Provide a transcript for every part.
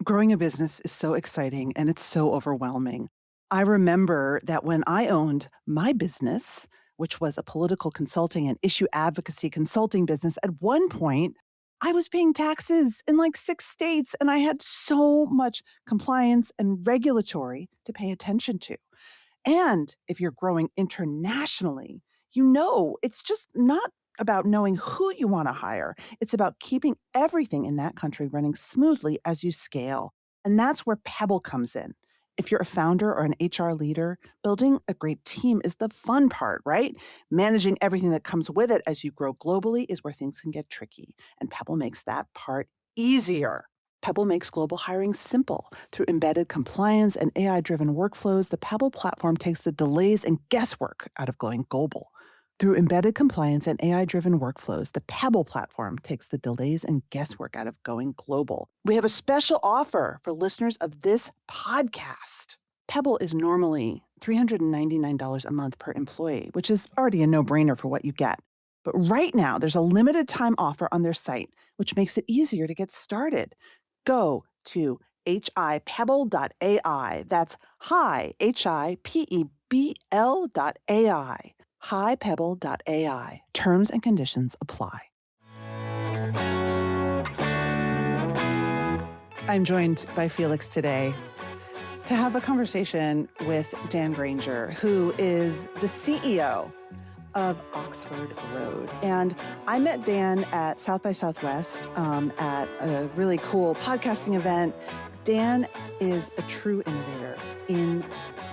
Growing a business is so exciting and it's so overwhelming. I remember that when I owned my business, which was a political consulting and issue advocacy consulting business, at one point, I was paying taxes in like 6 states and I had so much compliance and regulatory to pay attention to. And if you're growing internationally, it's just not about knowing who you want to hire. It's about keeping everything in that country running smoothly as you scale. And that's where Pebble comes in. If you're a founder or an HR leader, building a great team is the fun part, right? Managing everything that comes with it as you grow globally is where things can get tricky. And Pebble makes that part easier. Pebble makes global hiring simple. Through embedded compliance and AI-driven workflows, the Pebble platform takes the delays and guesswork out of going global. Through embedded compliance and AI-driven workflows, the Pebble platform takes the delays and guesswork out of going global. We have a special offer for listeners of this podcast. Pebble is normally $399 a month per employee, which is already a no-brainer for what you get. But right now, there's a limited time offer on their site, which makes it easier to get started. Go to hipebble.ai. That's hi, hipebl.ai. hipebble.ai. Terms and conditions apply. I'm joined by Felix today to have a conversation with Dan Granger, who is the CEO of Oxford Road. And I met Dan at South by Southwest at a really cool podcasting event. Dan is a true innovator in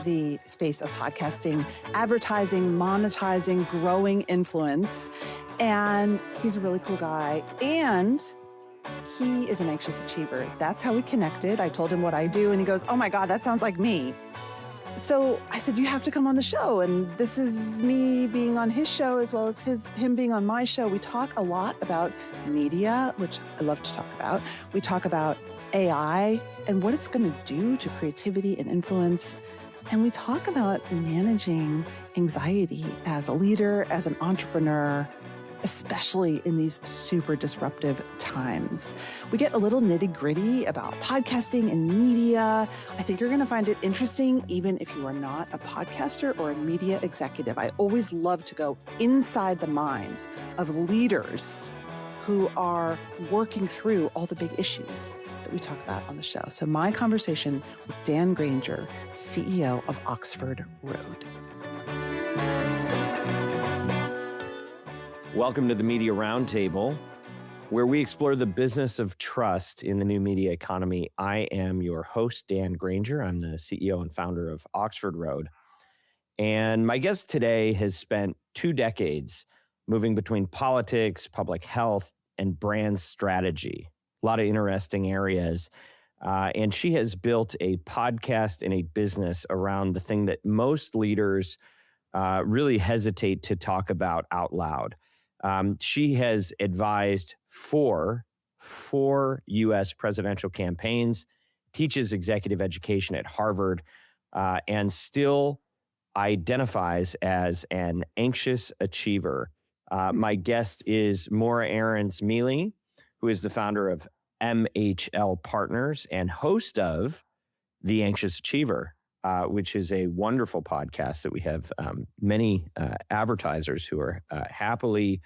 the space of podcasting, advertising, monetizing, growing influence. And he's a really cool guy. And he is an anxious achiever. That's how we connected. I told him what I do, and he goes, "Oh my God, that sounds like me." So I said, "You have to come on the show." And this is me being on his show as well as him being on my show. We talk a lot about media, which I love to talk about. We talk about AI and what it's going to do to creativity and influence. And we talk about managing anxiety as a leader, as an entrepreneur, especially in these super disruptive times. We get a little nitty-gritty about podcasting and media. I think you're going to find it interesting, even if you are not a podcaster or a media executive. I always love to go inside the minds of leaders who are working through all the big issues that we talk about on the show. So my conversation with Dan Granger, CEO of Oxford Road. Welcome to the Media Roundtable, where we explore the business of trust in the new media economy. I am your host, Dan Granger. I'm the CEO and founder of Oxford Road. And my guest today has spent 2 decades moving between politics, public health, and brand strategy. A lot of interesting areas. And she has built a podcast and a business around the thing that most leaders really hesitate to talk about out loud. She has advised four U.S. presidential campaigns, teaches executive education at Harvard, and still identifies as an anxious achiever. My guest is Maura Aarons-Mele, who is the founder of MHL Partners and host of The Anxious Achiever, which is a wonderful podcast that we have many advertisers who are happily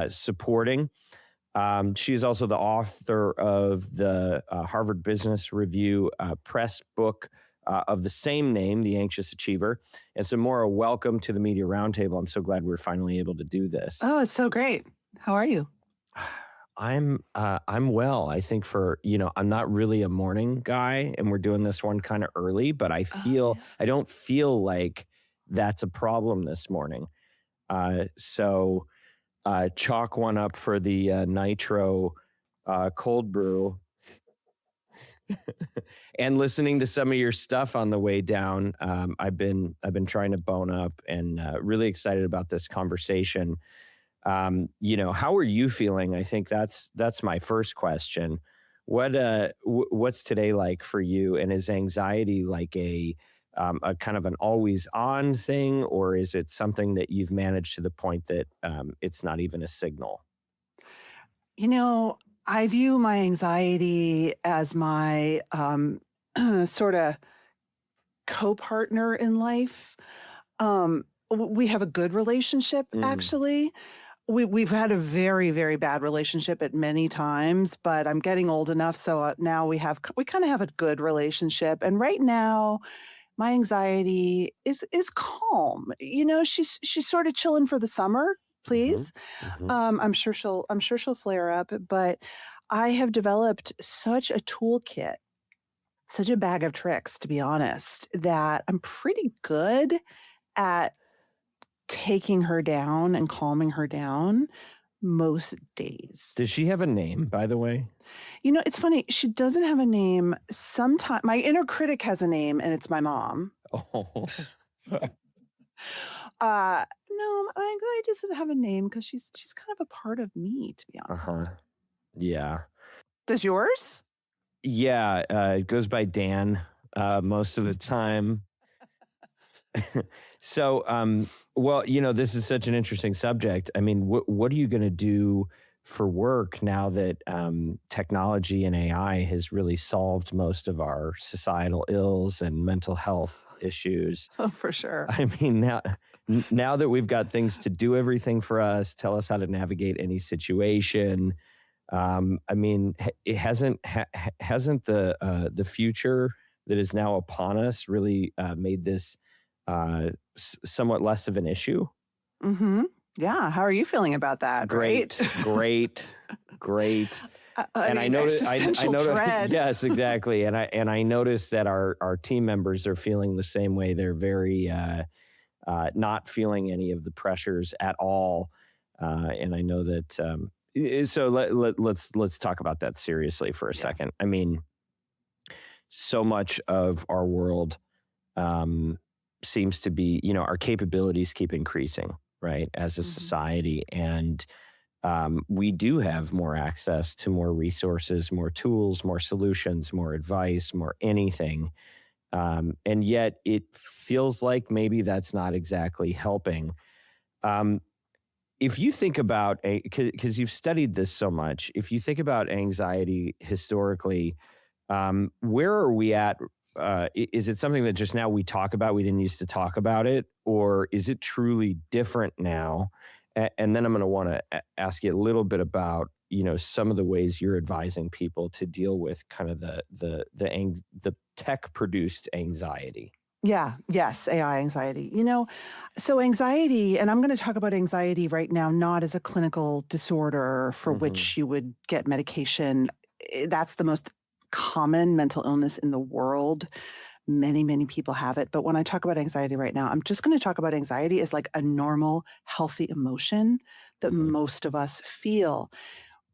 supporting. She is also the author of the Harvard Business Review press book of the same name, The Anxious Achiever. And so, Maura, welcome to the Media Roundtable. I'm so glad we're finally able to do this. Oh, it's so great. How are you? I'm well. I think I'm not really a morning guy, and we're doing this one kind of early, but I don't feel like that's a problem this morning. So chalk one up for the nitro cold brew. And listening to some of your stuff on the way down, I've been trying to bone up and really excited about this conversation. How are you feeling? I think that's my first question. What's today like for you? And is anxiety like a kind of an always on thing, or is it something that you've managed to the point that it's not even a signal? I view my anxiety as my sort of co-partner in life. We have a good relationship, Mm. actually. We've had a very, very bad relationship at many times, but I'm getting old enough, so now we kind of have a good relationship. And right now, my anxiety is calm. She's sort of chilling for the summer. Hmm. Please, Hmm. I'm sure she'll flare up, but I have developed such a toolkit, such a bag of tricks, to be honest, that I'm pretty good at taking her down and calming her down most days. Does she have a name, by the way? It's funny. She doesn't have a name. Sometimes my inner critic has a name, and it's my mom. Oh. No, my anxiety doesn't have a name because she's kind of a part of me, to be honest. Uh-huh. Yeah. Does yours? Yeah. It goes by Dan most of the time. So, well, this is such an interesting subject. I mean, what are you going to do for work now that technology and AI has really solved most of our societal ills and mental health issues? Oh, for sure. I mean, now that we've got things to do everything for us, tell us how to navigate any situation. I mean, it hasn't the future that is now upon us really made this somewhat less of an issue? Mm-hmm. Yeah. How are you feeling about that? Great, Right? great. I And I mean, noticed, existential dread. yes, exactly. And I noticed that our team members are feeling the same way. They're very not feeling any of the pressures at all. And I know that. So let's talk about that seriously for a Yeah. second. I mean, so much of our world seems to be, our capabilities keep increasing, right, as a Mm-hmm. society. And we do have more access to more resources, more tools, more solutions, more advice, more anything. And yet it feels like maybe that's not exactly helping. If you think about, because you've studied this so much, if you think about anxiety historically, where are we at? Is it something that just now we talk about? We didn't used to talk about it, or is it truly different now? And then I'm going to want to ask you a little bit about some of the ways you're advising people to deal with kind of the tech produced anxiety. Yeah. Yes. AI anxiety. So anxiety, and I'm going to talk about anxiety right now, not as a clinical disorder for Mm-hmm. which you would get medication. That's the most common mental illness in the world. Many, many people have it. But when I talk about anxiety right now, I'm just going to talk about anxiety as like a normal, healthy emotion that Mm-hmm. most of us feel.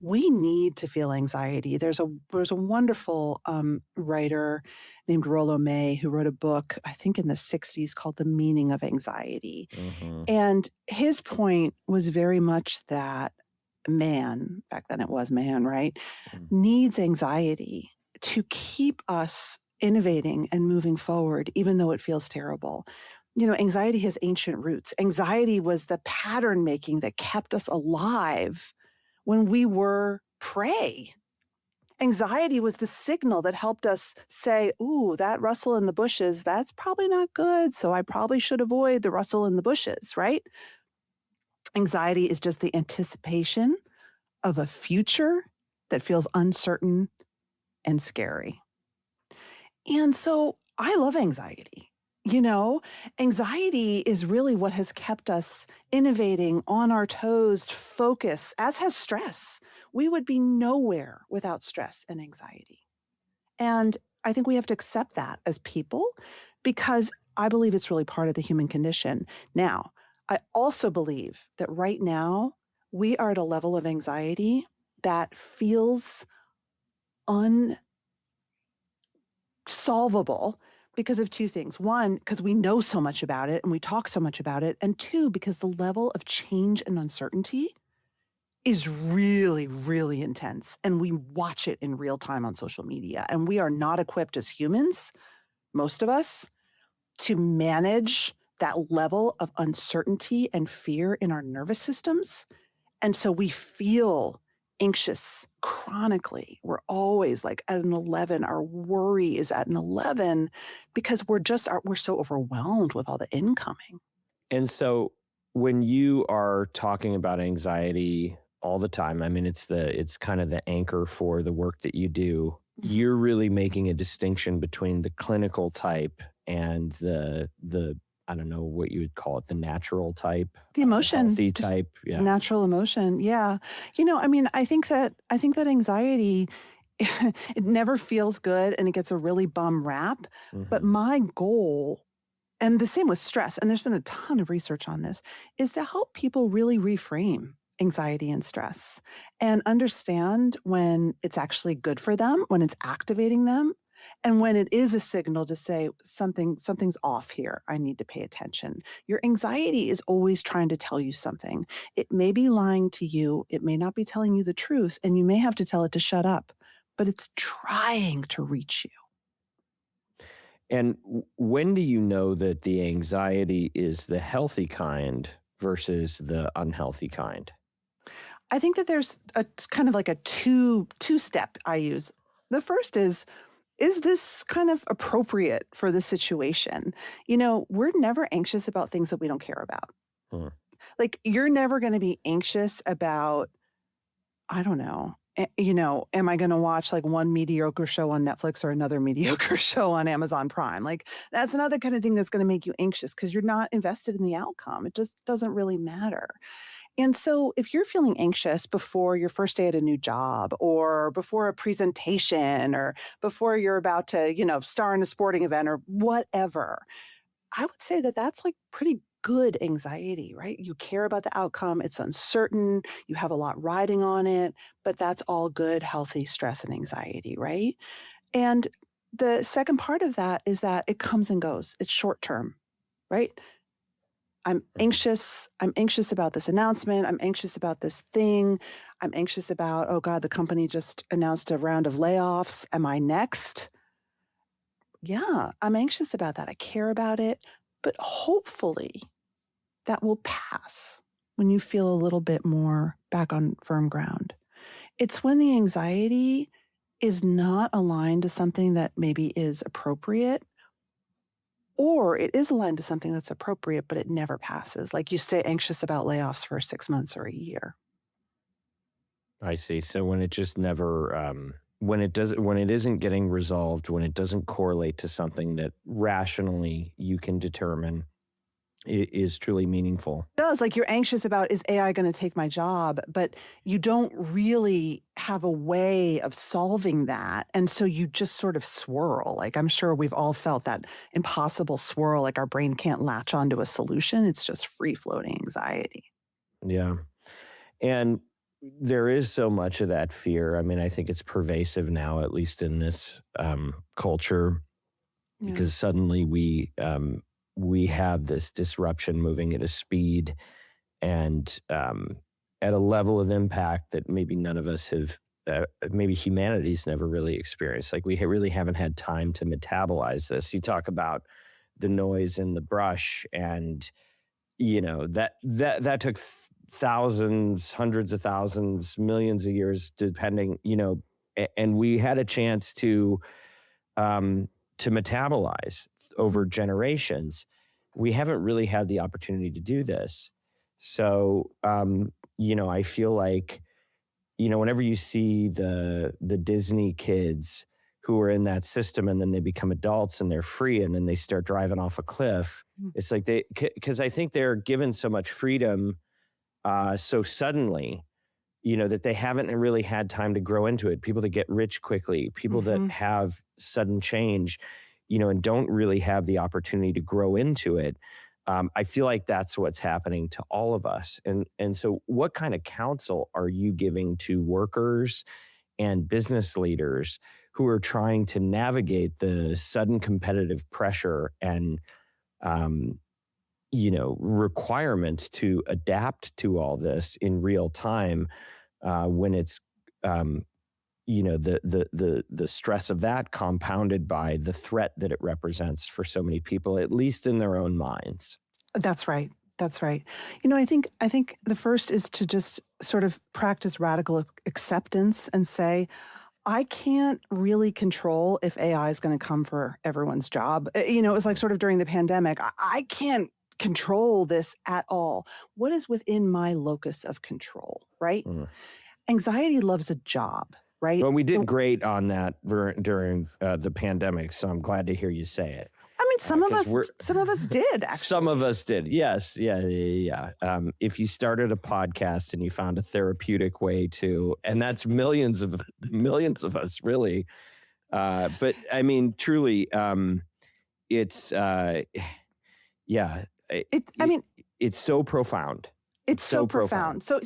We need to feel anxiety. There's a wonderful writer named Rollo May who wrote a book, I think in the 60s, called The Meaning of Anxiety. Mm-hmm. And his point was very much that man, back then it was man, right, needs anxiety to keep us innovating and moving forward, even though it feels terrible. Anxiety has ancient roots. Anxiety was the pattern making that kept us alive when we were prey. Anxiety was the signal that helped us say, ooh, that rustle in the bushes, that's probably not good. So I probably should avoid the rustle in the bushes, right? Anxiety is just the anticipation of a future that feels uncertain and scary. And so I love anxiety. Anxiety is really what has kept us innovating, on our toes, focused, as has stress. We would be nowhere without stress and anxiety. And I think we have to accept that as people because I believe it's really part of the human condition. Now, I also believe that right now we are at a level of anxiety that feels unsolvable because of two things. One, because we know so much about it and we talk so much about it. And two, because the level of change and uncertainty is really, really intense. And we watch it in real time on social media. And we are not equipped as humans, most of us, to manage that level of uncertainty and fear in our nervous systems. And so we feel anxious chronically. We're always like at an 11. Our worry is at an 11 because we're so overwhelmed with all the incoming. And so when you are talking about anxiety all the time, I mean, it's kind of the anchor for the work that you do. You're really making a distinction between the clinical type and the I don't know what you would call it, the natural type, The emotion, healthy just type. Yeah. natural emotion. Yeah. I mean, I think that anxiety, it never feels good and it gets a really bum rap. But my goal, and the same with stress, and there's been a ton of research on this, is to help people really reframe anxiety and stress and understand when it's actually good for them, when it's activating them, and when it is a signal to say something's off here. I need to pay attention. Your anxiety is always trying to tell you something. It may be lying to you, it may not be telling you the truth, and you may have to tell it to shut up, but it's trying to reach you. And when do you know that the anxiety is the healthy kind versus the unhealthy kind? I think that there's a kind of like a two-step I use. The first is this kind of appropriate for the situation? We're never anxious about things that we don't care about. Like, you're never going to be anxious about, I don't know, am I going to watch like one mediocre show on Netflix or another mediocre show on Amazon Prime? Like, that's not the kind of thing that's going to make you anxious because you're not invested in the outcome. It just doesn't really matter. And so if you're feeling anxious before your first day at a new job or before a presentation or before you're about to, star in a sporting event or whatever, I would say that that's like pretty good anxiety, right? You care about the outcome. It's uncertain. You have a lot riding on it, but that's all good, healthy stress and anxiety, right? And the second part of that is that it comes and goes. It's short term, right? I'm anxious about this announcement. I'm anxious about this thing. I'm anxious about, oh God, the company just announced a round of layoffs. Am I next? Yeah, I'm anxious about that. I care about it, but hopefully that will pass when you feel a little bit more back on firm ground. It's when the anxiety is not aligned to something that maybe is appropriate, or it is aligned to something that's appropriate, but it never passes. Like, you stay anxious about layoffs for 6 months or a year. I see. So when it just never, when it isn't getting resolved, when it doesn't correlate to something that rationally you can determine is truly meaningful. It does. Like, you're anxious about, is AI going to take my job? But you don't really have a way of solving that. And so you just sort of swirl. Like, I'm sure we've all felt that impossible swirl, like our brain can't latch onto a solution. It's just free-floating anxiety. Yeah. And there is so much of that fear. I mean, I think it's pervasive now, at least in this culture, because suddenly we have this disruption moving at a speed and at a level of impact that maybe none of us have, maybe humanity's never really experienced. Like, we really haven't had time to metabolize this. You talk about the noise in the brush, and that took thousands, hundreds of thousands, millions of years, depending, and we had a chance to metabolize over generations. We haven't really had the opportunity to do this. So, I feel like, whenever you see the Disney kids who are in that system and then they become adults and they're free and then they start driving off a cliff, it's like because I think they're given so much freedom so suddenly, that they haven't really had time to grow into it. People that get rich quickly, people that have sudden change, and don't really have the opportunity to grow into it. I feel like that's what's happening to all of us. And so what kind of counsel are you giving to workers and business leaders who are trying to navigate the sudden competitive pressure and, requirements to adapt to all this in real time when it's, the stress of that compounded by the threat that it represents for so many people, at least in their own minds? That's right. That's right. I think the first is to just sort of practice radical acceptance and say, I can't really control if AI is going to come for everyone's job. It was like sort of during the pandemic. I can't control this at all. What is within my locus of control, right? Mm. Anxiety loves a job, right? Well, we did great on that during the pandemic, so I'm glad to hear you say it. I mean, some of 'Cause us did actually. some of us did. Yes. Yeah. If you started a podcast and you found a therapeutic way to, and that's millions of us really. But I mean, truly, it's, yeah, I mean, it's so profound. it's so profound. So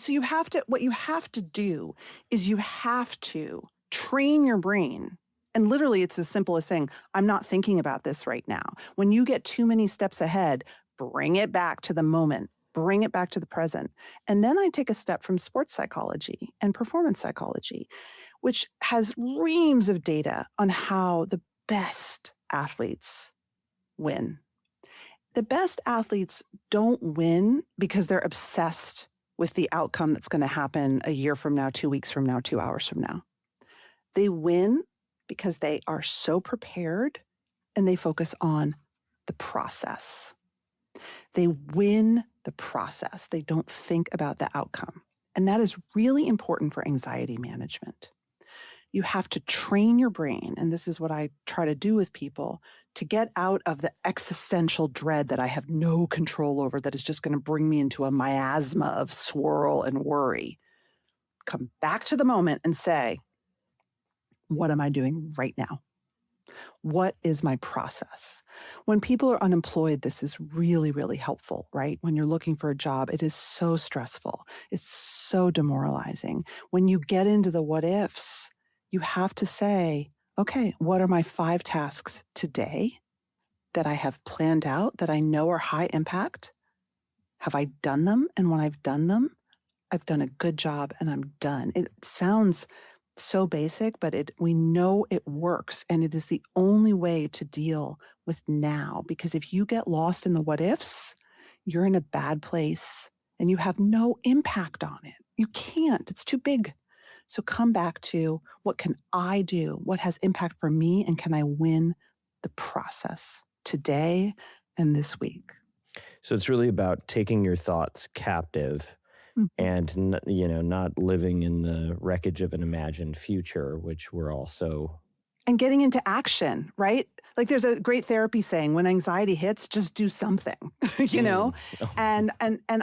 what you have to do is you have to train your brain. And literally it's as simple as saying, I'm not thinking about this right now. When you get too many steps ahead, bring it back to the moment, bring it back to the present. And then I take a step from sports psychology and performance psychology, which has reams of data on how the best athletes win. The best athletes don't win because they're obsessed with the outcome that's going to happen a year from now, 2 weeks from now, 2 hours from now. They win because they are so prepared and they focus on the process. They win the process. They don't think about the outcome. And that is really important for anxiety management. You have to train your brain, and this is what I try to do with people, to get out of the existential dread that I have no control over, that is just going to bring me into a miasma of swirl and worry. Come back to the moment and say, what am I doing right now? What is my process? When people are unemployed, this is really, really helpful, right? When you're looking for a job, it is so stressful. It's so demoralizing. When you get into the what ifs, you have to say, okay, what are my 5 tasks today that I have planned out that I know are high impact? Have I done them? And when I've done them, I've done a good job and I'm done. It sounds so basic, but we know it works. And it is the only way to deal with now. Because if you get lost in the what ifs, you're in a bad place and you have no impact on it. You can't, it's too big. So come back to, what can I do? What has impact for me? And can I win the process today and this week? So it's really about taking your thoughts captive and, not living in the wreckage of an imagined future, which we're also. And getting into action, right? Like there's a great therapy saying, when anxiety hits, just do something, Oh. And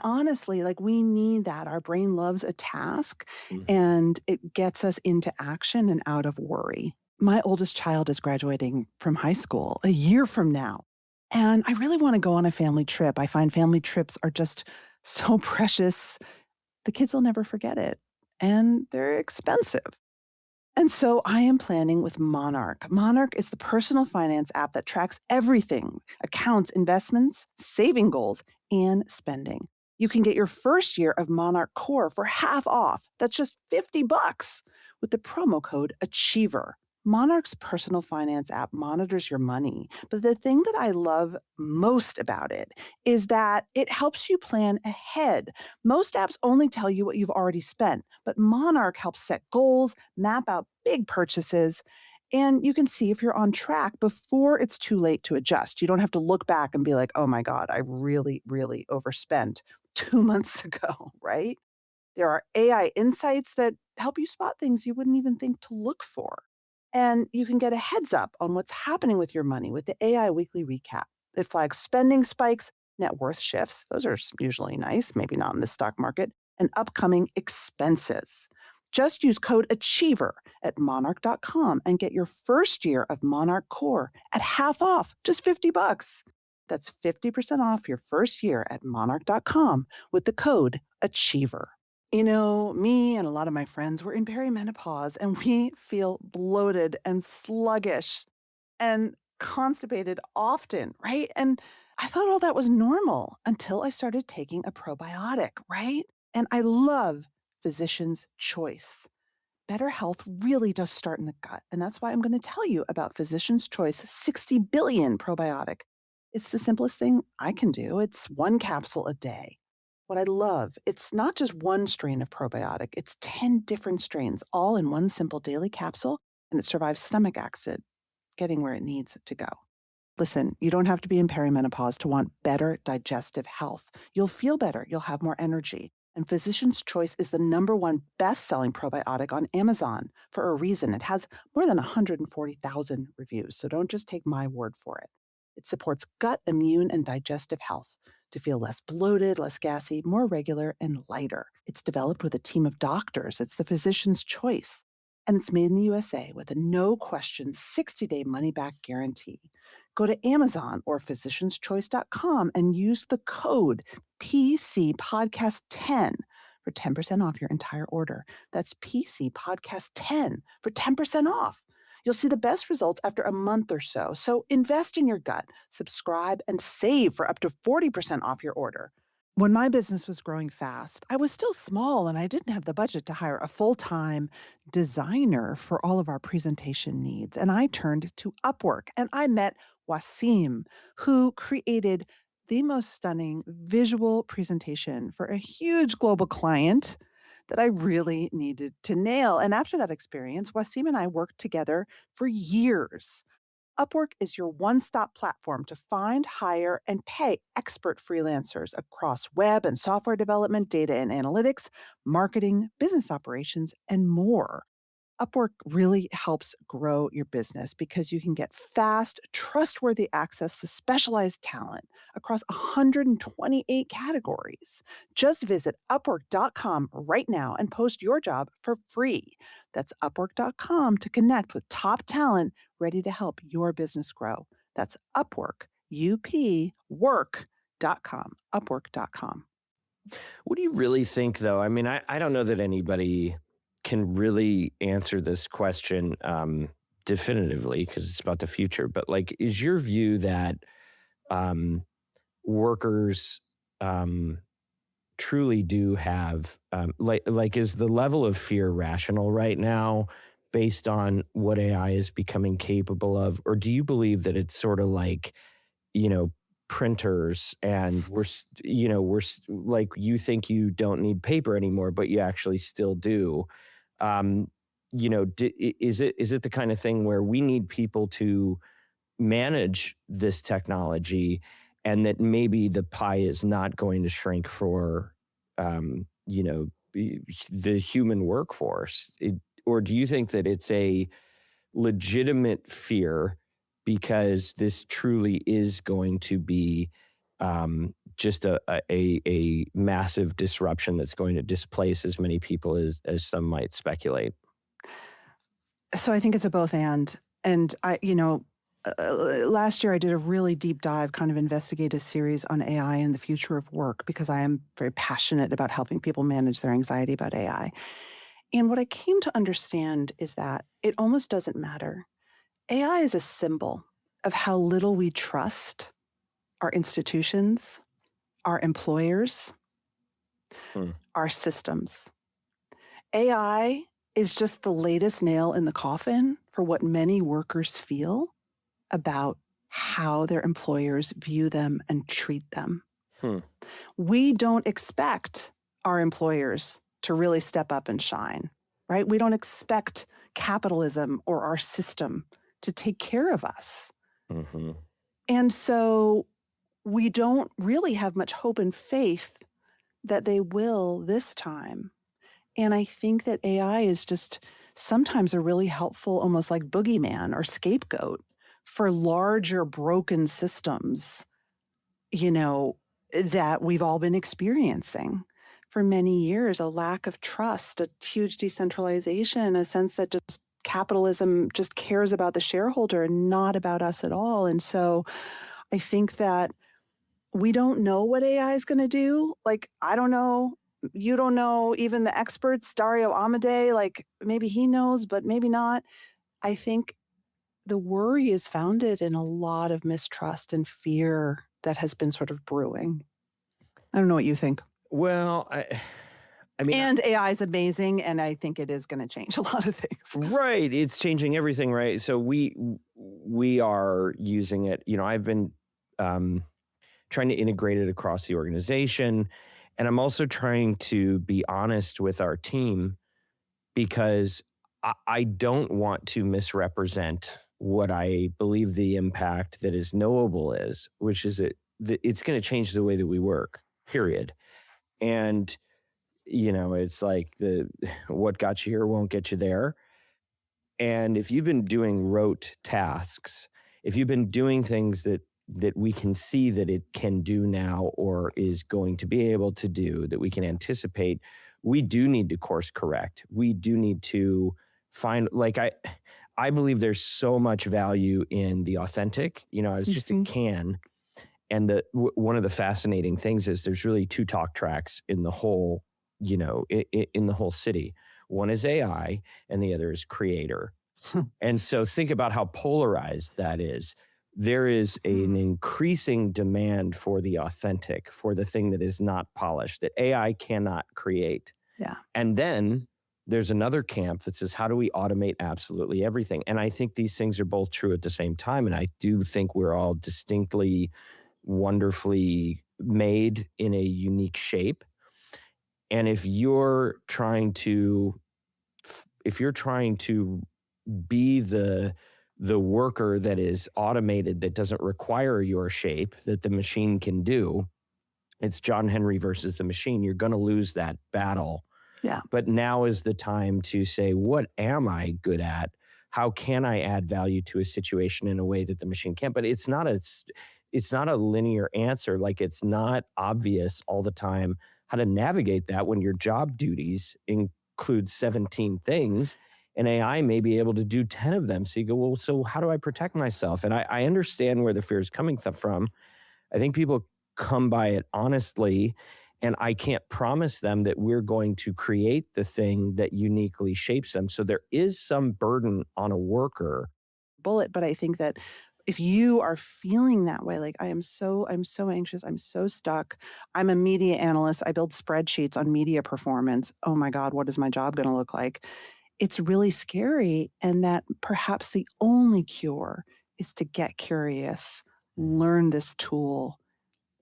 honestly, like we need that. Our brain loves a task and it gets us into action and out of worry. My oldest child is graduating from high school a year from now. And I really want to go on a family trip. I find family trips are just so precious. The kids will never forget it. And they're expensive. And so I am planning with Monarch. Monarch is the personal finance app that tracks everything: accounts, investments, saving goals, and spending. You can get your first year of Monarch Core for half off. That's just $50 with the promo code Achiever. Monarch's personal finance app monitors your money. But the thing that I love most about it is that it helps you plan ahead. Most apps only tell you what you've already spent, but Monarch helps set goals, map out big purchases, and you can see if you're on track before it's too late to adjust. You don't have to look back and be like, oh my God, I really, really overspent 2 months ago, right? There are AI insights that help you spot things you wouldn't even think to look for. And you can get a heads up on what's happening with your money with the AI weekly recap. It flags spending spikes, net worth shifts. Those are usually nice, maybe not in the stock market, and upcoming expenses. Just use code Achiever at monarch.com and get your first year of Monarch Core at half off, just $50. That's 50% off your first year at monarch.com with the code Achiever. Me and a lot of my friends, we're in perimenopause and we feel bloated and sluggish and constipated often, right? And I thought all that was normal until I started taking a probiotic, right? And I love Physician's Choice. Better health really does start in the gut. And that's why I'm going to tell you about Physician's Choice 60 billion probiotic. It's the simplest thing I can do. It's one capsule a day. What I love, it's not just one strain of probiotic, it's 10 different strains, all in one simple daily capsule, and it survives stomach acid, getting where it needs to go. Listen, you don't have to be in perimenopause to want better digestive health. You'll feel better, you'll have more energy. And Physician's Choice is the #1 best-selling probiotic on Amazon for a reason. It has more than 140,000 reviews, so don't just take my word for it. It supports gut, immune, and digestive health to feel less bloated, less gassy, more regular, and lighter. It's developed with a team of doctors. It's the Physician's Choice. And it's made in the USA with a no-question 60-day money-back guarantee. Go to Amazon or physicianschoice.com and use the code PCPodcast10 for 10% off your entire order. That's PCPodcast10 for 10% off. You'll see the best results after a month or so. So invest in your gut, subscribe, and save for up to 40% off your order. When my business was growing fast, I was still small and I didn't have the budget to hire a full-time designer for all of our presentation needs. And I turned to Upwork and I met Wasim, who created the most stunning visual presentation for a huge global client that I really needed to nail. And after that experience, Wasim and I worked together for years. Upwork is your one-stop platform to find, hire, and pay expert freelancers across web and software development, data and analytics, marketing, business operations, and more. Upwork really helps grow your business because you can get fast, trustworthy access to specialized talent across 128 categories. Just visit Upwork.com right now and post your job for free. That's Upwork.com to connect with top talent ready to help your business grow. That's Upwork, Upwork.com, Upwork.com. What do you really think, though? I mean, I don't know that anybody can really answer this question definitively because it's about the future. But like, is your view that workers truly do have like is the level of fear rational right now based on what AI is becoming capable of, or do you believe that it's sort of like, you know, printers and like you think you don't need paper anymore, but you actually still do? You know, is it the kind of thing where we need people to manage this technology and that maybe the pie is not going to shrink for, you know, the human workforce? Or do you think that it's a legitimate fear because this truly is going to be just a massive disruption that's going to displace as many people as some might speculate? So I think it's a both and. And last year I did a really deep dive kind of investigative series on AI and the future of work because I am very passionate about helping people manage their anxiety about AI. And what I came to understand is that it almost doesn't matter. AI is a symbol of how little we trust our institutions, our employers, our systems. AI is just the latest nail in the coffin for what many workers feel about how their employers view them and treat them. We don't expect our employers to really step up and shine, right? We don't expect capitalism or our system to take care of us. And so we don't really have much hope and faith that they will this time. And I think that AI is just sometimes a really helpful, almost like boogeyman or scapegoat for larger broken systems, you know, that we've all been experiencing for many years. A lack of trust, a huge decentralization, a sense that just capitalism just cares about the shareholder and not about us at all. And so I think that we don't know what AI is going to do. Like, I don't know. You don't know. Even the experts, Dario Amodei, like maybe he knows, but maybe not. I think the worry is founded in a lot of mistrust and fear that has been sort of brewing. I don't know what you think. Well, I mean, and AI is amazing, and I think it is going to change a lot of things. Right. It's changing everything, right? So we are using it. You know, I've been trying to integrate it across the organization. And I'm also trying to be honest with our team because I don't want to misrepresent what I believe the impact that is knowable is, which is it's going to change the way that we work, period. And, it's like what got you here won't get you there. And if you've been doing rote tasks, if you've been doing things that we can see that it can do now or is going to be able to do, that we can anticipate, we do need to course correct. We do need to find, I believe there's so much value in the authentic. I was just a can. And one of the fascinating things is there's really two talk tracks in the whole, in the whole city. One is AI and the other is creator. And so think about how polarized that is. There is an increasing demand for the authentic, for the thing that is not polished, that AI cannot create. Yeah. And then there's another camp that says, how do we automate absolutely everything? And I think these things are both true at the same time. And I do think we're all distinctly, wonderfully made in a unique shape. And if you're trying to be the worker that is automated, that doesn't require your shape, that the machine can do, it's John Henry versus the machine. You're going to lose that battle. Yeah. But now is the time to say, what am I good at? How can I add value to a situation in a way that the machine can't? But it's not a linear answer. Like, it's not obvious all the time how to navigate that when your job duties include 17 things. And AI may be able to do 10 of them. So you go, well, so how do I protect myself? And I understand where the fear is coming from. I think people come by it honestly, and I can't promise them that we're going to create the thing that uniquely shapes them. So there is some burden on a worker. But I think that if you are feeling that way, like I'm so anxious, I'm so stuck. I'm a media analyst. I build spreadsheets on media performance. Oh my God, what is my job going to look like? It's really scary. And that perhaps the only cure is to get curious, learn this tool,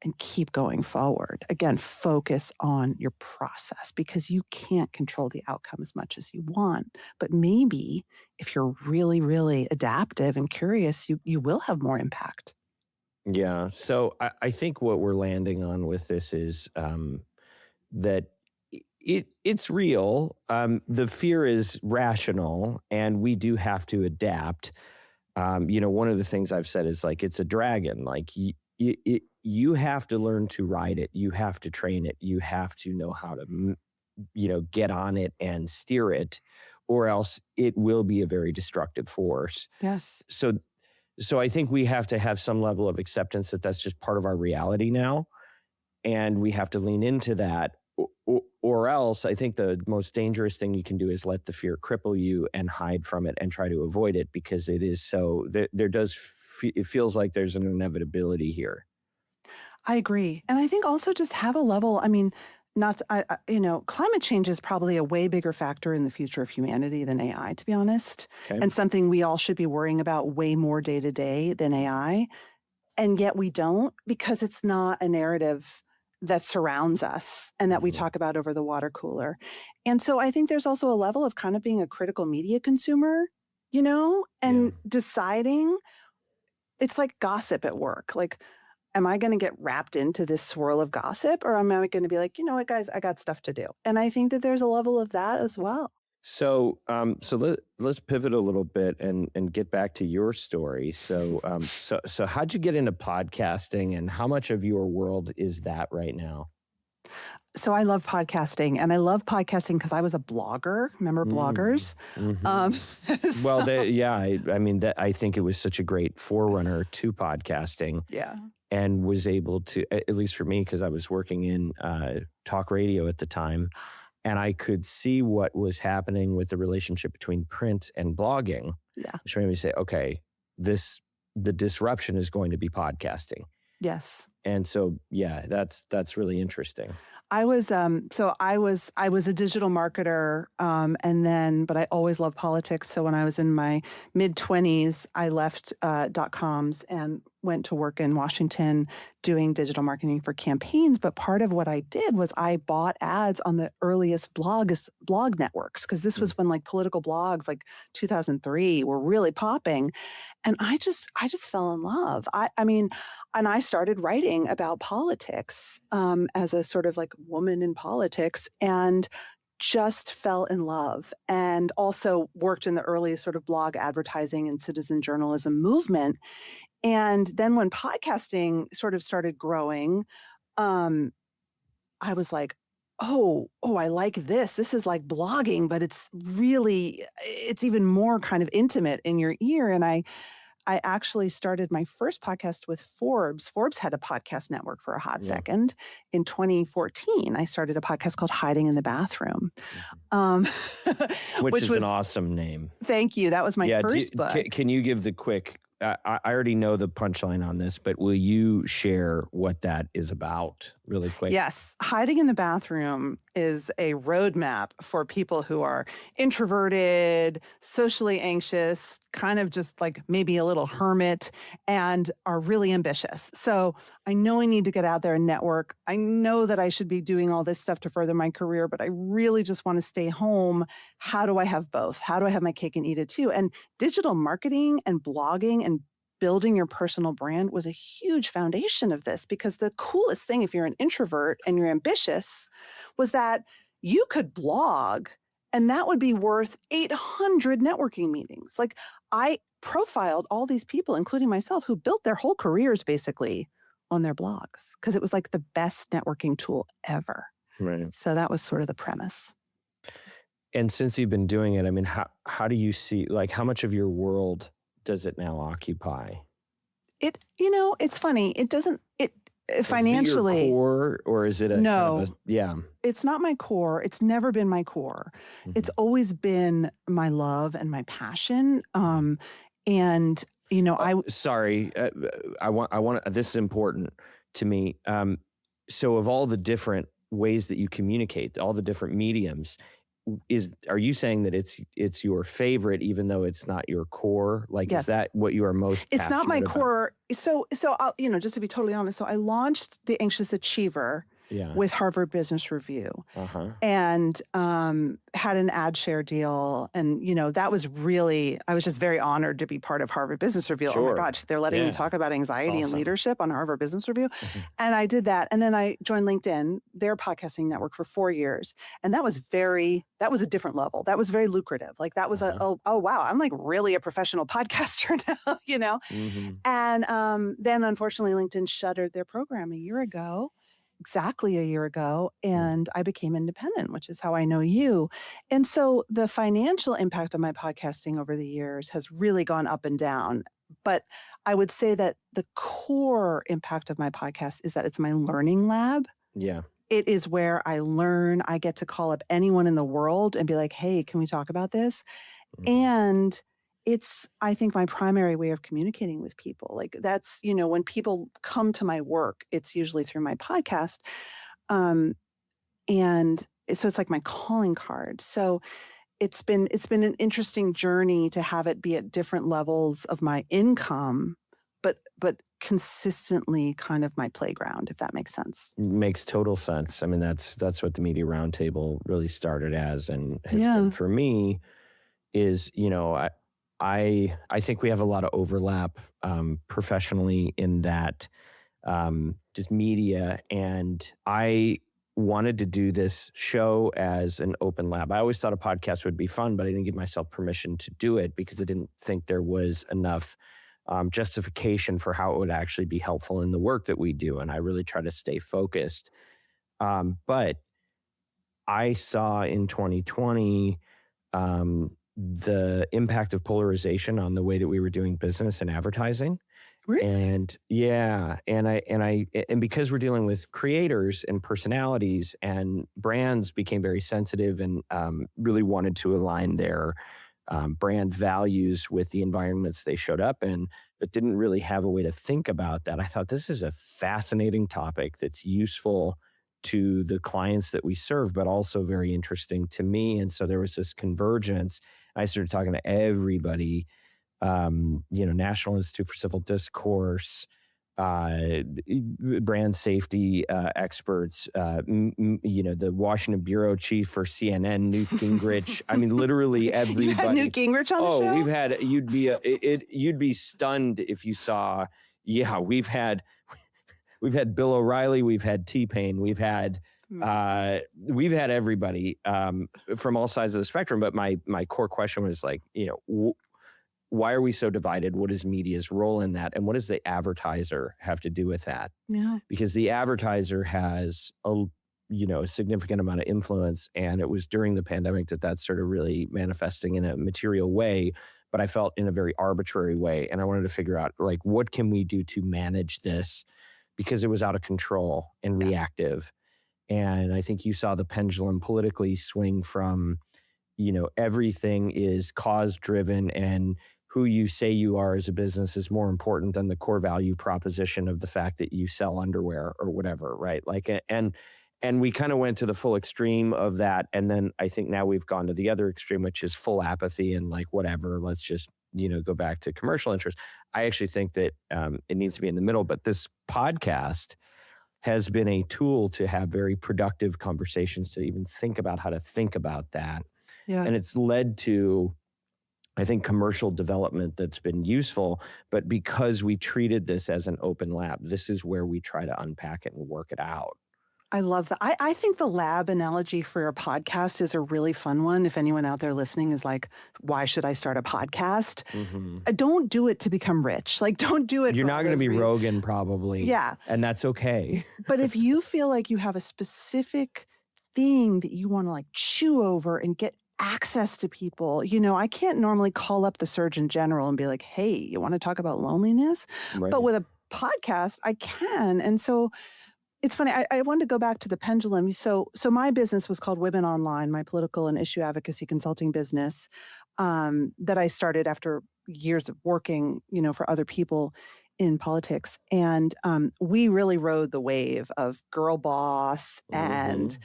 and keep going forward. Again, focus on your process, because you can't control the outcome as much as you want. But maybe if you're really, really adaptive and curious, you will have more impact. Yeah. So I think what we're landing on with this is that it's real. The fear is rational, and we do have to adapt. One of the things I've said is, like, it's a dragon. Like, you have to learn to ride it. You have to train it. You have to know how to, get on it and steer it, or else it will be a very destructive force. Yes. So I think we have to have some level of acceptance that that's just part of our reality now. And we have to lean into that. Or else I think the most dangerous thing you can do is let the fear cripple you and hide from it and try to avoid it, because it is so, it feels like there's an inevitability here. I agree. And I think also just have a level, climate change is probably a way bigger factor in the future of humanity than AI, to be honest. Okay. And something we all should be worrying about way more day to day than AI. And yet we don't, because it's not a narrative that surrounds us and that we talk about over the water cooler. And so I think there's also a level of kind of being a critical media consumer, and deciding, it's like gossip at work. Like, am I going to get wrapped into this swirl of gossip, or am I going to be like, you know what, guys, I got stuff to do? And I think that there's a level of that as well. So, let's pivot a little bit and get back to your story. So how'd you get into podcasting, and how much of your world is that right now? So I love podcasting, and I love podcasting because I was a blogger. Remember bloggers? Mm-hmm. Well, I think it was such a great forerunner to podcasting. Yeah. And was able to, at least for me, because I was working in talk radio at the time, and I could see what was happening with the relationship between print and blogging. Yeah. Which made me say, okay, the disruption is going to be podcasting. Yes. And so, yeah, that's really interesting. I was I was a digital marketer, but I always loved politics. So when I was in my mid-20s, I left .coms and went to work in Washington doing digital marketing for campaigns. But part of what I did was I bought ads on the earliest blog networks, because this was when like political blogs like 2003 were really popping. And I just fell in love. I mean, and I started writing about politics as a sort of like woman in politics, and just fell in love, and also worked in the early sort of blog advertising and citizen journalism movement. And then when podcasting sort of started growing, I was like, oh, I like this. This is like blogging, but it's even more kind of intimate in your ear. And I actually started my first podcast with Forbes. Forbes had a podcast network for a hot second. In 2014, I started a podcast called Hiding in the Bathroom. Which is an awesome name. Thank you. That was my first book. Can you give the quick, I already know the punchline on this, but will you share what that is about really quick? Yes. Hiding in the Bathroom is a roadmap for people who are introverted, socially anxious, kind of just like maybe a little hermit, and are really ambitious. So I know I need to get out there and network. I know that I should be doing all this stuff to further my career, but I really just want to stay home. How do I have both? How do I have my cake and eat it too? And digital marketing and blogging and building your personal brand was a huge foundation of this, because the coolest thing, if you're an introvert and you're ambitious, was that you could blog and that would be worth 800 networking meetings. Like, I profiled all these people, including myself, who built their whole careers basically on their blogs, because it was like the best networking tool ever. Right. So that was sort of the premise. And since you've been doing it, I mean, how do you see, like, how much of your world does it now occupy? It's funny. It doesn't, financially. Is it your core, or is it no, yeah. It's not my core. It's never been my core. Mm-hmm. It's always been my love and my passion. Sorry, I want, this is important to me. So of all the different ways that you communicate, all the different mediums, are you saying that it's your favorite, even though it's not your core? Like, yes. Is that what you are most passionate about? It's not my core. So I'll, just to be totally honest, so I launched The Anxious Achiever with Harvard Business Review, and had an ad share deal. And, that was really, I was just very honored to be part of Harvard Business Review. Sure. Oh my gosh, they're letting me talk about anxiety and leadership on Harvard Business Review. Mm-hmm. And I did that. And then I joined LinkedIn, their podcasting network, for 4 years. And that was a different level. That was very lucrative. Like, that was oh wow, I'm like really a professional podcaster now, Mm-hmm. And then unfortunately LinkedIn shuttered their program exactly a year ago, and I became independent, which is how I know you. And so the financial impact of my podcasting over the years has really gone up and down. But I would say that the core impact of my podcast is that it's my learning lab. Yeah. It is where I learn. I get to call up anyone in the world and be like, hey, can we talk about this? Mm-hmm. And it's, I think, my primary way of communicating with people. Like, that's, when people come to my work, it's usually through my podcast. And so it's like my calling card. So it's been an interesting journey to have it be at different levels of my income, but consistently kind of my playground, if that makes sense. Makes total sense. I mean, that's what the Media Roundtable really started as, and has been for me is, I think we have a lot of overlap professionally in that just media, and I wanted to do this show as an open lab. I always thought a podcast would be fun, but I didn't give myself permission to do it because I didn't think there was enough justification for how it would actually be helpful in the work that we do. And I really try to stay focused. But I saw in 2020 the impact of polarization on the way that we were doing business and advertising. Really? And and because we're dealing with creators and personalities, and brands became very sensitive and really wanted to align their brand values with the environments they showed up in. but didn't really have a way to think about that. I thought this is a fascinating topic that's useful to the clients that we serve, but also very interesting to me. And so there was this convergence. I started talking to everybody, National Institute for Civil Discourse, brand safety experts, the Washington bureau chief for CNN, Newt Gingrich. I mean, literally everybody. You had Newt Gingrich on the show? We've had, you'd be stunned if you saw, we've had Bill O'Reilly, we've had T-Pain, we've had everybody from all sides of the spectrum. But my core question was like, why are we so divided? What is media's role in that? And what does the advertiser have to do with that? Yeah. Because the advertiser has a significant amount of influence. And it was during the pandemic that's sort of really manifesting in a material way, but I felt in a very arbitrary way. And I wanted to figure out, like, what can we do to manage this? Because it was out of control and reactive. And I think you saw the pendulum politically swing from, everything is cause driven, and who you say you are as a business is more important than the core value proposition of the fact that you sell underwear or whatever, right? Like, and we kind of went to the full extreme of that. And then I think now we've gone to the other extreme, which is full apathy and like, whatever, let's just, go back to commercial interest. I actually think that it needs to be in the middle, but this podcast has been a tool to have very productive conversations, to even think about how to think about that. Yeah. And it's led to, I think, commercial development that's been useful. But because we treated this as an open lab, this is where we try to unpack it and work it out. I love that. I think the lab analogy for your podcast is a really fun one. If anyone out there listening is like, why should I start a podcast? Mm-hmm. Don't do it to become rich. Like, don't do it. You're not going to be Rogan, probably. Yeah. And that's okay. But if you feel like you have a specific thing that you want to like chew over and get access to people, I can't normally call up the Surgeon General and be like, hey, you want to talk about loneliness? Right. But with a podcast, I can. And so it's funny. I wanted to go back to the pendulum. So my business was called Women Online, my political and issue advocacy consulting business that I started after years of working, for other people in politics. And we really rode the wave of Girl Boss and,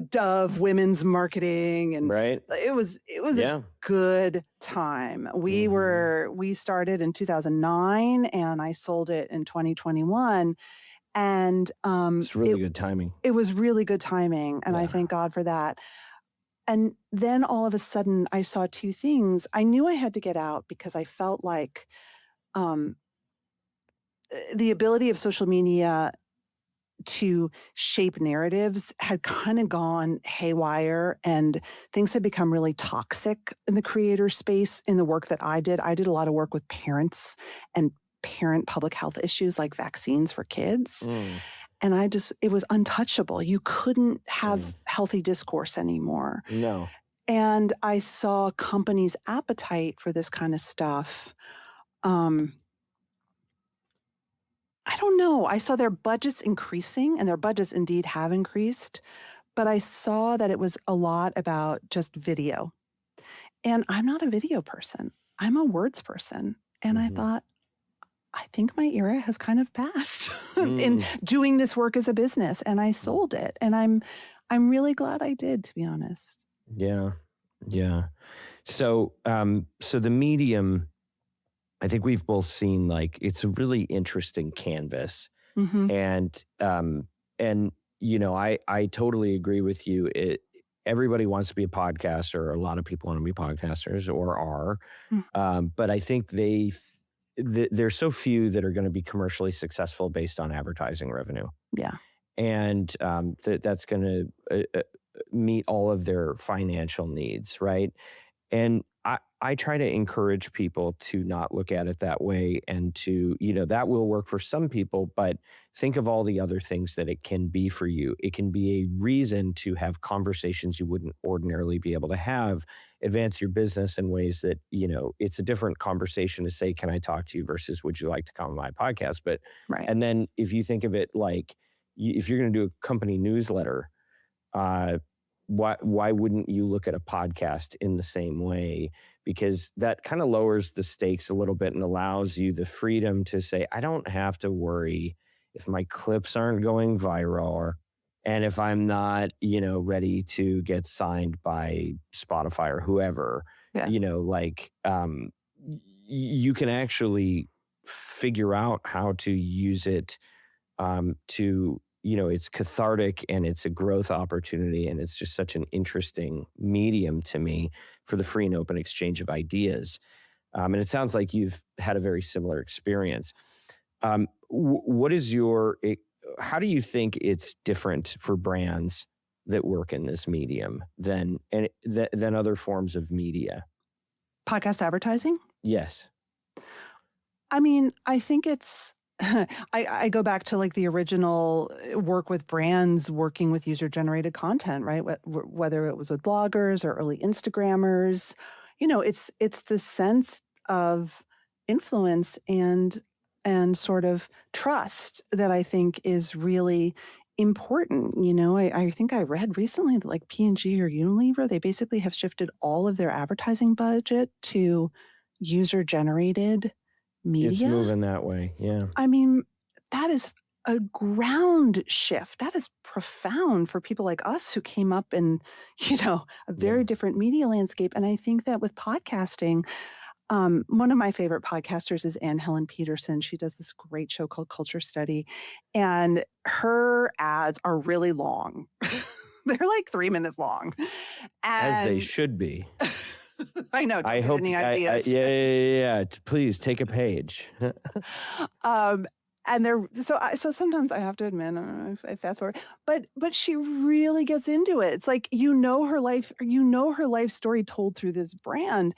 Dove Women's Marketing. And it was a good time. We started in 2009 and I sold it in 2021. And it's really good timing. It was really good timing. And I thank God for that. And then all of a sudden I saw two things. I knew I had to get out because I felt like the ability of social media to shape narratives had kind of gone haywire, and things had become really toxic in the creator space. In the work that I did a lot of work with parents and parent public health issues like vaccines for kids. And it was untouchable. You couldn't have healthy discourse anymore. No. And I saw companies' appetite for this kind of stuff. I don't know. I saw their budgets increasing, and their budgets indeed have increased. But I saw that it was a lot about just video. And I'm not a video person. I'm a words person. And I thought, I think my era has kind of passed in doing this work as a business, and I sold it. And I'm really glad I did, to be honest. Yeah. Yeah. So the medium, I think we've both seen, like, it's a really interesting canvas. And I totally agree with you. Everybody wants to be a podcaster. A lot of people want to be podcasters or are, but I think there's so few that are going to be commercially successful based on advertising revenue. Yeah. And that's going to meet all of their financial needs, right? And I try to encourage people to not look at it that way, and to, that will work for some people, but think of all the other things that it can be for you. It can be a reason to have conversations you wouldn't ordinarily be able to have, advance your business in ways that, it's a different conversation to say, can I talk to you versus would you like to come on my podcast? But, and then if you think of it like, if you're going to do a company newsletter, why wouldn't you look at a podcast in the same way? because that kind of lowers the stakes a little bit and allows you the freedom to say, I don't have to worry if my clips aren't going viral and if I'm not, ready to get signed by Spotify or whoever. Yeah. You can actually figure out how to use it to, it's cathartic and it's a growth opportunity. And it's just such an interesting medium to me for the free and open exchange of ideas. And it sounds like you've had a very similar experience. What is how do you think it's different for brands that work in this medium than other forms of media? Podcast advertising? Yes. I mean, I think it's, I go back to like the original work with brands working with user-generated content, right? Whether it was with bloggers or early Instagrammers, it's the sense of influence and sort of trust that I think is really important. I think I read recently that like P&G or Unilever, they basically have shifted all of their advertising budget to user-generated media. It's moving that way. Yeah. I mean, that is a ground shift. That is profound for people like us who came up in, a very different media landscape. And I think that with podcasting, one of my favorite podcasters is Anne Helen Peterson. She does this great show called Culture Study, and her ads are really long. They're like 3 minutes long. As they should be. I know. I hope. Any ideas? Yeah. Please take a page. And they're so sometimes I have to admit I fast forward, but she really gets into it. It's like her life story told through this brand,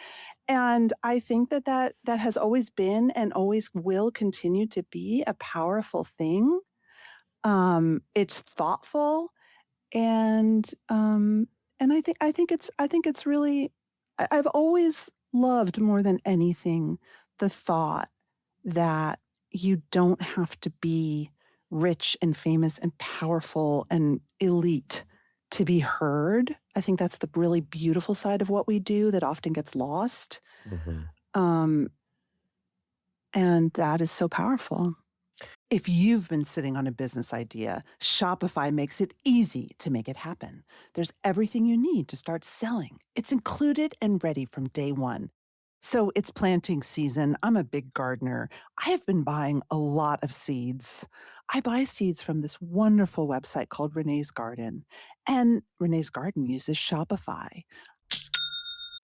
and I think that has always been and always will continue to be a powerful thing. It's thoughtful, and I think it's really. I've always loved more than anything the thought that you don't have to be rich and famous and powerful and elite to be heard. I think that's the really beautiful side of what we do that often gets lost. Mm-hmm. And that is so powerful. If you've been sitting on a business idea, Shopify makes it easy to make it happen. There's everything you need to start selling. It's included and ready from day one. So it's planting season. I'm a big gardener. I have been buying a lot of seeds. I buy seeds from this wonderful website called Renee's Garden. And Renee's Garden uses Shopify.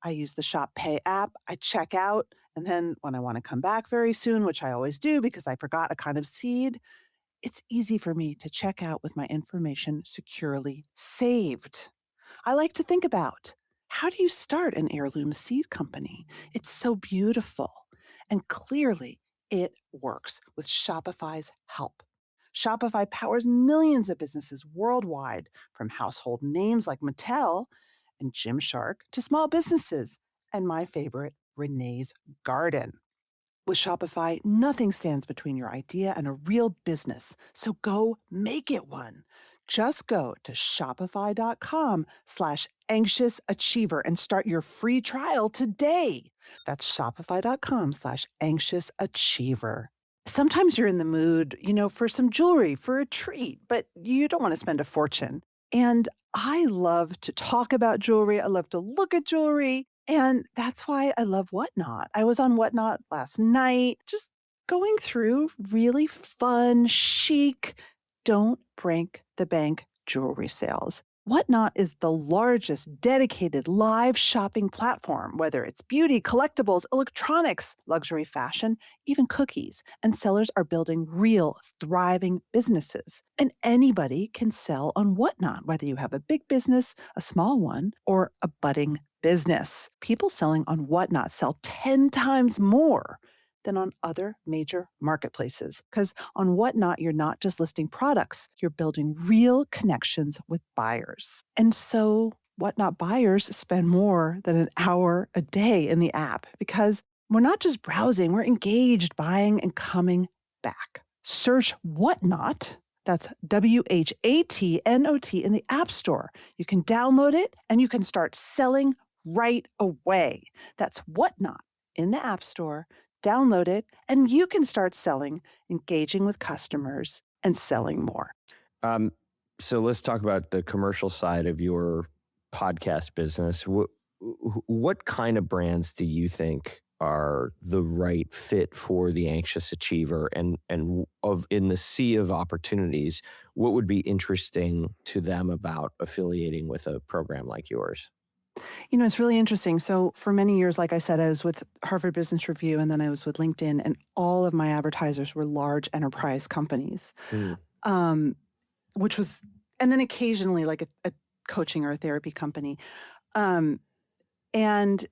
I use the Shop Pay app. I check out. And then when I want to come back very soon, which I always do because I forgot a kind of seed, it's easy for me to check out with my information securely saved. I like to think about, how do you start an heirloom seed company? It's so beautiful. And clearly, it works with Shopify's help. Shopify powers millions of businesses worldwide, from household names like Mattel and Gymshark to small businesses, and my favorite, Renee's Garden. With Shopify, nothing stands between your idea and a real business. So go make it one. Just go to shopify.com/anxiousachiever and start your free trial today. That's shopify.com/anxiousachiever. Sometimes you're in the mood, for some jewelry, for a treat, but you don't want to spend a fortune. And I love to talk about jewelry. I love to look at jewelry. And that's why I love Whatnot. I was on Whatnot last night, just going through really fun, chic, don't break the bank jewelry sales. Whatnot is the largest dedicated live shopping platform, whether it's beauty, collectibles, electronics, luxury fashion, even cookies. And sellers are building real, thriving businesses. And anybody can sell on Whatnot, whether you have a big business, a small one, or a budding business. People selling on Whatnot sell 10 times more than on other major marketplaces. Because on Whatnot, you're not just listing products, you're building real connections with buyers. And so Whatnot buyers spend more than an hour a day in the app because we're not just browsing, we're engaged, buying, and coming back. Search Whatnot. That's WHATNOT in the App Store. You can download it and you can start selling right away. That's Whatnot in the App Store. Download it, and you can start selling, engaging with customers, and selling more. So let's talk about the commercial side of your podcast business. What kind of brands do you think are the right fit for the anxious achiever, and in the sea of opportunities, what would be interesting to them about affiliating with a program like yours? It's really interesting. So for many years, like I said, I was with Harvard Business Review, and then I was with LinkedIn, and all of my advertisers were large enterprise companies, um, which was, and then occasionally like a coaching or a therapy company. And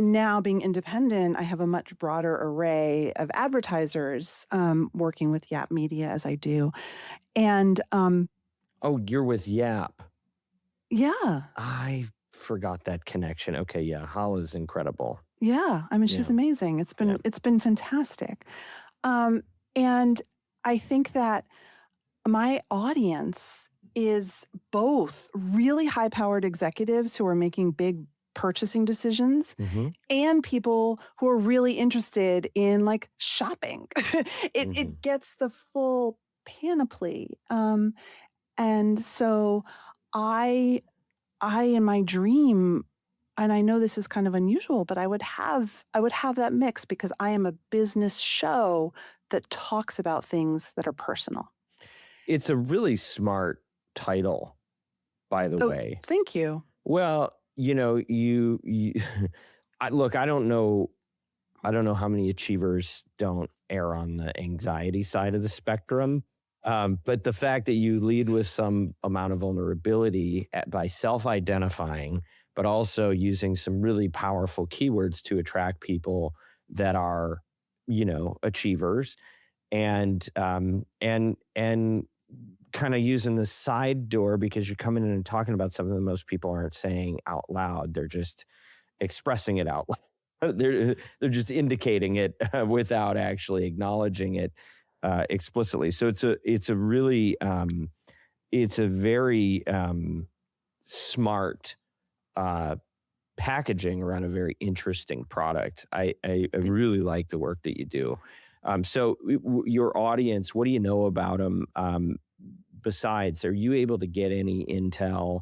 now being independent, I have a much broader array of advertisers working with Yap Media as I do. And oh, you're with Yap. Yeah. I forgot that connection. Okay, yeah, Hala's incredible. Yeah, I mean, she's amazing. It's been fantastic. And I think that my audience is both really high-powered executives who are making big purchasing decisions and people who are really interested in like shopping. It gets the full panoply. And so I in my dream, and I know this is kind of unusual, but I would have that mix because I am a business show that talks about things that are personal. It's a really smart title, by the way. Thank you. Well, you look, I don't know how many achievers don't err on the anxiety side of the spectrum. But the fact that you lead with some amount of vulnerability by self-identifying, but also using some really powerful keywords to attract people that are, achievers, and kind of using the side door because you're coming in and talking about something that most people aren't saying out loud. They're just expressing it out loud. They're just indicating it without actually acknowledging it explicitly. So it's a very smart packaging around a very interesting product. I really like the work that you do. So your audience, what do you know about them? Besides, are you able to get any intel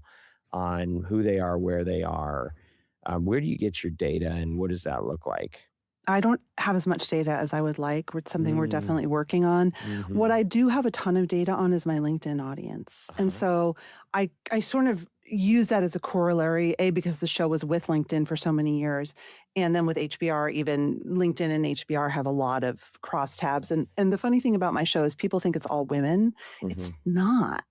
on who they are, where they are? Where do you get your data, and what does that look like? I don't have as much data as I would like. It's something we're definitely working on. What I do have a ton of data on is my LinkedIn audience. And so I sort of use that as a corollary, because the show was with LinkedIn for so many years. And then with HBR, even LinkedIn and HBR have a lot of crosstabs. And the funny thing about my show is people think it's all women. It's not.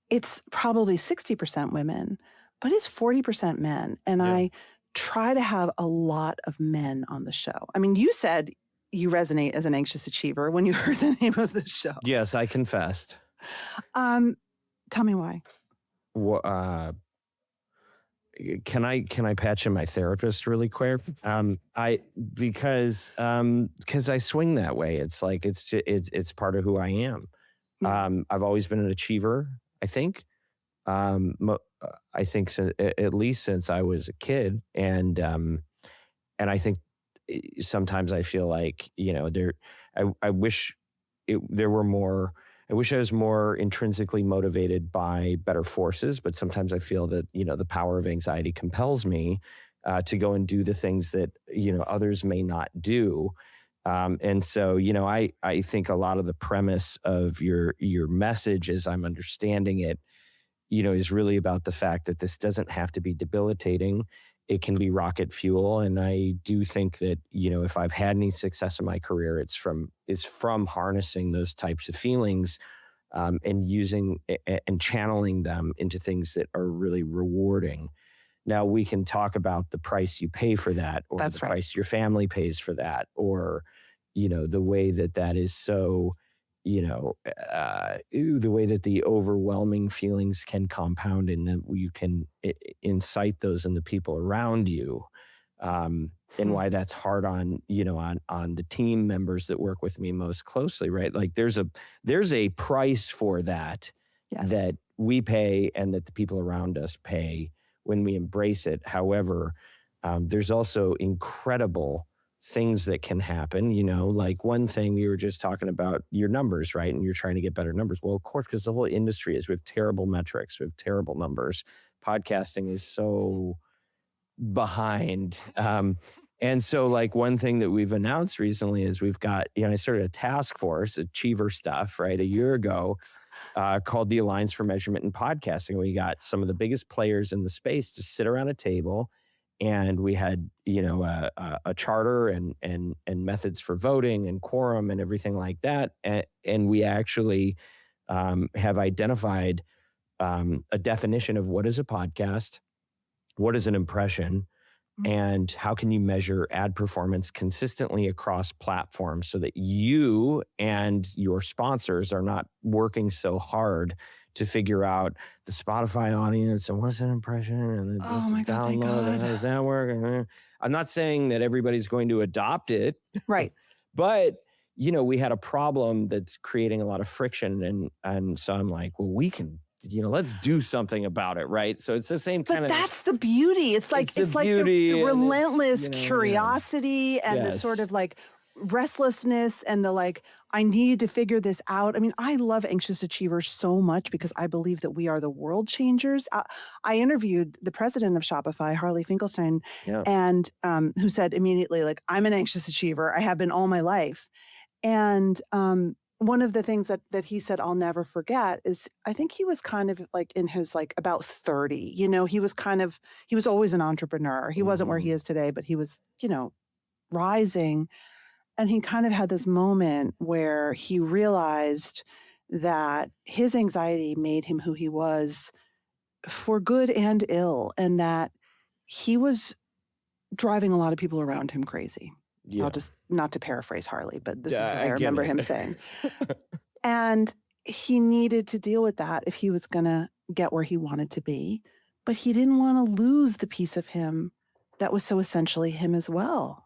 It's probably 60% women, but it's 40% men. And I try to have a lot of men on the show. I mean, you said you resonate as an anxious achiever when you heard the name of the show. Yes, I confessed. Tell me why. Can I patch in my therapist really quick? Because I swing that way. It's like it's part of who I am. I've always been an achiever, I think. I think at least since I was a kid, and I think sometimes I feel like I wish there were more. I wish I was more intrinsically motivated by better forces, but sometimes I feel that the power of anxiety compels me to go and do the things that others may not do. And so I think a lot of the premise of your message, as I'm understanding it, is really about the fact that this doesn't have to be debilitating. It can be rocket fuel. And I do think that, if I've had any success in my career, it's from harnessing those types of feelings and using and channeling them into things that are really rewarding. Now, we can talk about the price you pay for that, or the price your family pays for that, or, the way that is so, the way that the overwhelming feelings can compound, and that you can incite those in the people around you, and why that's hard on the team members that work with me most closely, right? Like there's a price for that that we pay and that the people around us pay when we embrace it. However, there's also incredible things that can happen, like one thing we were just talking about your numbers, right? And you're trying to get better numbers. Well, of course, because the whole industry is, we have terrible metrics, we have terrible numbers. Podcasting is so behind. And so like one thing that we've announced recently is we've got, I started a task force, Achiever stuff, right? A year ago, called the Alliance for Measurement in Podcasting. We got some of the biggest players in the space to sit around a table, and we had, a charter and methods for voting and quorum and everything like that. And we actually have identified a definition of what is a podcast, what is an impression, and how can you measure ad performance consistently across platforms so that you and your sponsors are not working so hard to figure out the Spotify audience and what's an impression and what's a download and how does that work? I'm not saying that everybody's going to adopt it. Right. But, we had a problem that's creating a lot of friction. And so I'm like, well, we can, let's do something about it, right? So it's the same kind of. But that's the beauty. It's like the relentless curiosity and the sort of like restlessness and the like, I need to figure this out. I mean, I love Anxious Achievers so much because I believe that we are the world changers. I interviewed the president of Shopify, Harley Finkelstein, and who said immediately, like, I'm an anxious achiever. I have been all my life. And one of the things that he said I'll never forget is I think he was kind of like in his like about 30, he was always an entrepreneur. He wasn't where he is today, but he was, rising. And he kind of had this moment where he realized that his anxiety made him who he was for good and ill, and that he was driving a lot of people around him crazy. Yeah. I'll just, not to paraphrase Harley, but this is what I remember him saying. And he needed to deal with that if he was going to get where he wanted to be. But he didn't want to lose the piece of him that was so essentially him as well.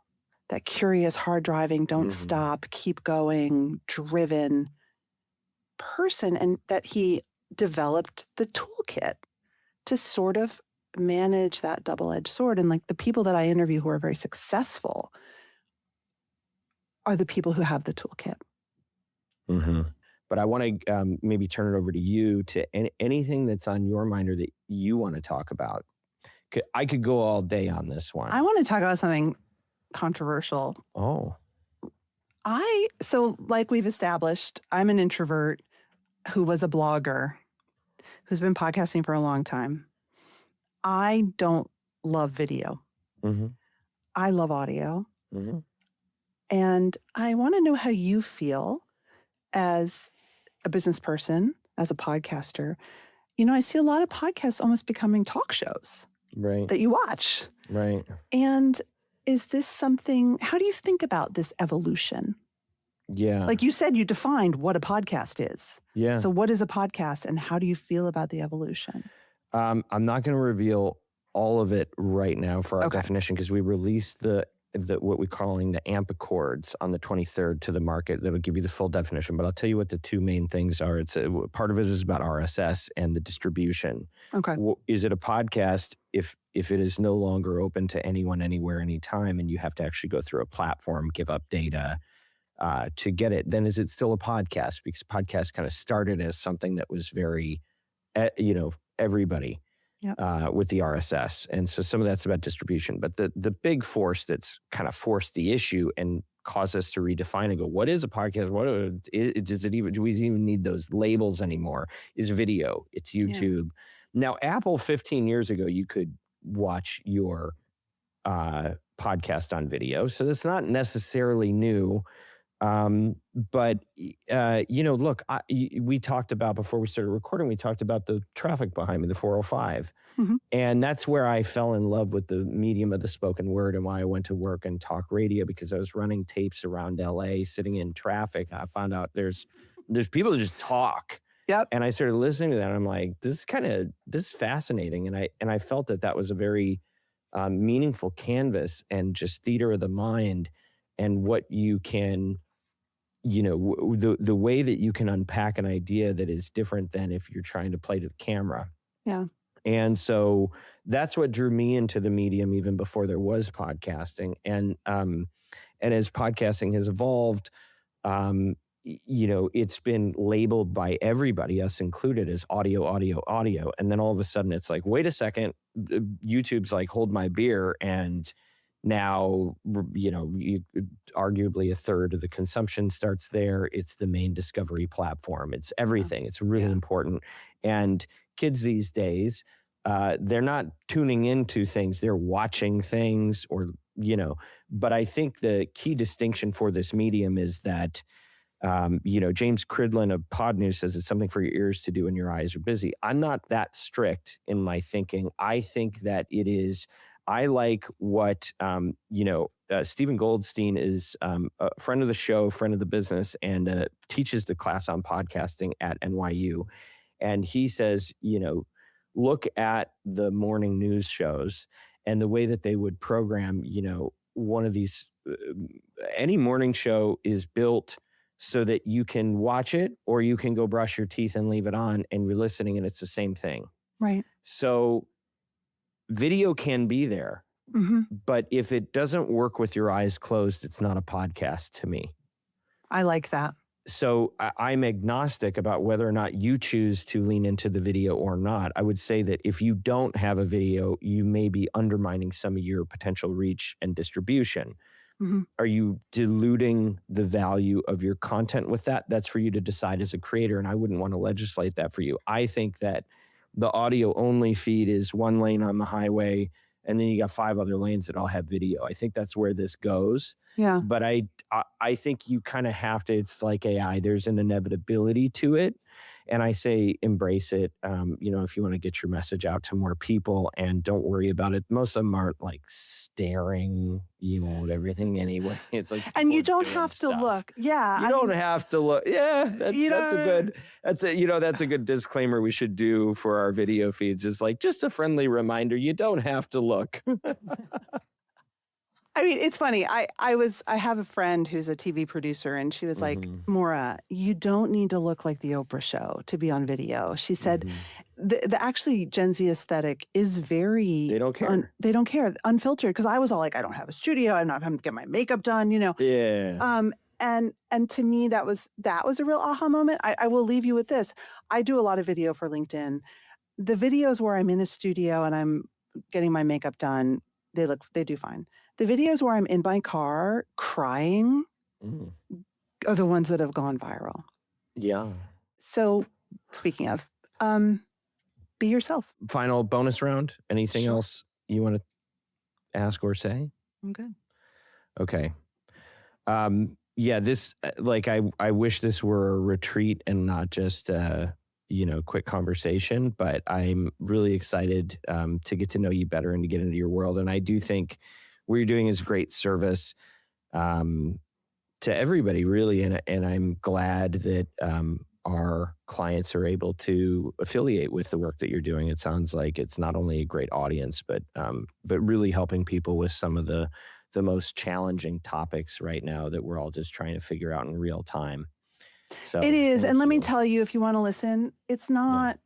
That curious, hard driving, don't stop, keep going, driven person. And that he developed the toolkit to sort of manage that double-edged sword. And like the people that I interview who are very successful are the people who have the toolkit. But I want to maybe turn it over to you to anything that's on your mind or that you want to talk about. I could go all day on this one. I want to talk about something controversial. Oh. So like we've established, I'm an introvert who was a blogger, who's been podcasting for a long time. I don't love video. I love audio. And I want to know how you feel as a business person, as a podcaster. I see a lot of podcasts almost becoming talk shows that you watch. Right. And is this something, how do you think about this evolution? Yeah. Like you said, you defined what a podcast is. Yeah. So what is a podcast and how do you feel about the evolution? I'm not going to reveal all of it right now for our definition because we released the what we're calling the AMP Accords on the 23rd to the market. That'll give you the full definition. But I'll tell you what the two main things are. It's part of it is about RSS and the distribution. Okay. Is it a podcast if it is no longer open to anyone, anywhere, anytime, and you have to actually go through a platform, give up data to get it? Then is it still a podcast? Because podcast kind of started as something that was very, everybody. With the RSS. And so some of that's about distribution. But the big force that's kind of forced the issue and caused us to redefine and go, what is a podcast? Do we even need those labels anymore? Is video. It's YouTube. Now, Apple 15 years ago, you could watch your podcast on video. So that's not necessarily new. But look, we talked about before we started recording, we talked about the traffic behind me, the 405. And that's where I fell in love with the medium of the spoken word and why I went to work in talk radio, because I was running tapes around LA, sitting in traffic. I found out there's people who just talk. Yep. And I started listening to that. And I'm like, this is fascinating. And I felt that was a very meaningful canvas and just theater of the mind and what you can, the way that you can unpack an idea that is different than if you're trying to play to the camera. Yeah. And so that's what drew me into the medium even before there was podcasting. And as podcasting has evolved, it's been labeled by everybody, us included, as audio. And then all of a sudden it's like, wait a second, YouTube's like, hold my beer. And now, arguably a third of the consumption starts there. It's the main discovery platform. It's everything. It's really important. And kids these days, they're not tuning into things. They're watching things but I think the key distinction for this medium is that, James Cridlin of Pod News says it's something for your ears to do when your eyes are busy. I'm not that strict in my thinking. I think that it is, I like what, Stephen Goldstein is a friend of the show, friend of the business, and teaches the class on podcasting at NYU. And he says, look at the morning news shows and the way that they would program, one of these, any morning show is built so that you can watch it or you can go brush your teeth and leave it on and you're listening and it's the same thing. Right. So video can be there, but if it doesn't work with your eyes closed, it's not a podcast to me. I like that. So I'm agnostic about whether or not you choose to lean into the video or not. I would say that if you don't have a video, you may be undermining some of your potential reach and distribution. Are you diluting the value of your content with that? That's for you to decide as a creator, and I wouldn't want to legislate that for you. I think that the audio only feed is one lane on the highway, and then you got 5 other lanes that all have video. I think that's where this goes. Yeah. But I think you kind of have to, it's like AI, there's an inevitability to it. And I say embrace it, if you want to get your message out to more people, and don't worry about it. Most of them aren't like staring, at everything anyway. It's like, and you don't have to look. Yeah. You don't have to look. Yeah. That's a good disclaimer we should do for our video feeds. Is like just a friendly reminder. You don't have to look. I mean, it's funny. I have a friend who's a TV producer, and she was like, Maura, you don't need to look like the Oprah show to be on video. She said, the actually Gen Z aesthetic is very... They don't care. They don't care. Unfiltered. Because I was all like, I don't have a studio. I'm not going to get my makeup done, Yeah. And to me, that was a real aha moment. I will leave you with this. I do a lot of video for LinkedIn. The videos where I'm in a studio and I'm getting my makeup done, they do fine. The videos where I'm in my car crying are the ones that have gone viral. Yeah. So speaking of, be yourself. Final bonus round. Anything else you want to ask or say? I'm good. Okay. This, I wish this were a retreat and not just quick conversation, but I'm really excited to get to know you better and to get into your world. And I do think what you're doing is great service to everybody, really. And I'm glad that our clients are able to affiliate with the work that you're doing. It sounds like it's not only a great audience, but really helping people with some of the most challenging topics right now that we're all just trying to figure out in real time. So it is. And let me tell you, if you want to listen, it's not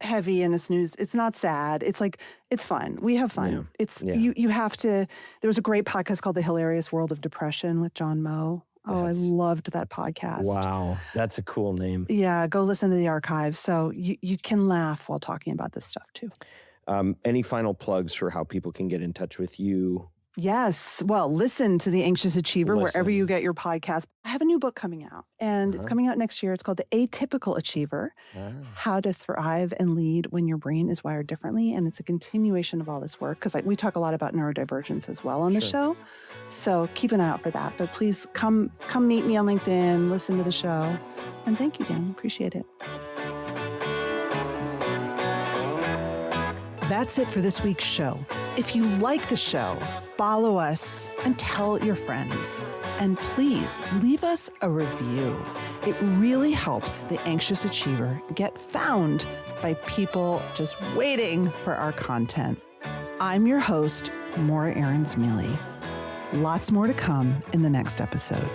heavy in the snooze. It's not sad. It's like, it's fun. We have fun. Yeah. You have to, there was a great podcast called The Hilarious World of Depression with John Moe. Oh, I loved that podcast. Wow. That's a cool name. Yeah. Go listen to the archives. So you can laugh while talking about this stuff too. Any final plugs for how people can get in touch with you? Yes. Well, listen to The Anxious Achiever wherever you get your podcast. I have a new book coming out, and it's coming out next year. It's called The Atypical Achiever, How to Thrive and Lead When Your Brain is Wired Differently. And it's a continuation of all this work, because we talk a lot about neurodivergence as well on the show. So keep an eye out for that. But please come meet me on LinkedIn, listen to the show. And thank you, Dan. Appreciate it. That's it for this week's show. If you like the show, follow us and tell your friends. And please leave us a review. It really helps The Anxious Achiever get found by people just waiting for our content. I'm your host, Maura Aarons-Mele. Lots more to come in the next episode.